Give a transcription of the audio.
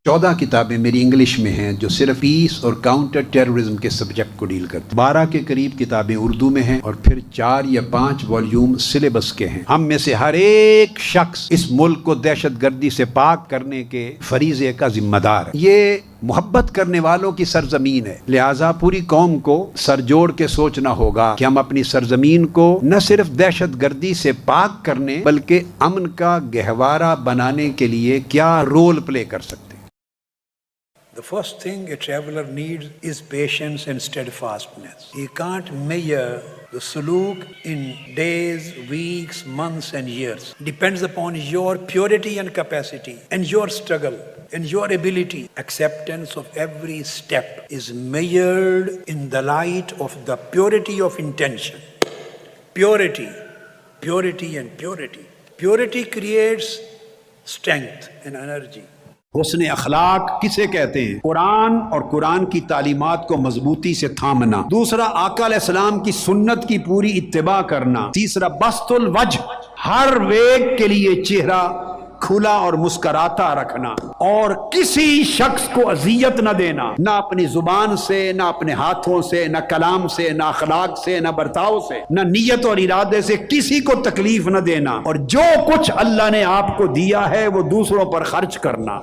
14 کتابیں میری انگلش میں ہیں جو صرف پیس اور کاؤنٹر ٹیررزم کے سبجیکٹ کو ڈیل کرتی ہیں۔ 12 کے قریب کتابیں اردو میں ہیں اور پھر 4 یا 5 والیوم سلیبس کے ہیں۔ ہم میں سے ہر ایک شخص اس ملک کو دہشت گردی سے پاک کرنے کے فریضے کا ذمہ دار ہے۔ یہ محبت کرنے والوں کی سرزمین ہے، لہٰذا پوری قوم کو سر جوڑ کے سوچنا ہوگا کہ ہم اپنی سرزمین کو نہ صرف دہشت گردی سے پاک کرنے بلکہ امن کا گہوارہ بنانے کے لیے کیا رول پلے کر سکتے ہیں۔ The first thing a traveler needs is patience and steadfastness. He can't measure the suluk in days, weeks, months and years. Depends upon your purity and capacity and your struggle and your ability. Acceptance of every step is measured in the light of the purity of intention. Purity and purity. Purity creates strength and energy. حسن اخلاق کسے کہتے ہیں؟ قرآن اور قرآن کی تعلیمات کو مضبوطی سے تھامنا، دوسرا آقا علیہ السلام کی سنت کی پوری اتباع کرنا، تیسرا بسط الوجہ، ہر ایک کے لیے چہرہ کھلا اور مسکراتا رکھنا، اور کسی شخص کو اذیت نہ دینا، نہ اپنی زبان سے، نہ اپنے ہاتھوں سے، نہ کلام سے، نہ اخلاق سے، نہ برتاؤ سے، نہ نیت اور ارادے سے کسی کو تکلیف نہ دینا، اور جو کچھ اللہ نے آپ کو دیا ہے وہ دوسروں پر خرچ کرنا۔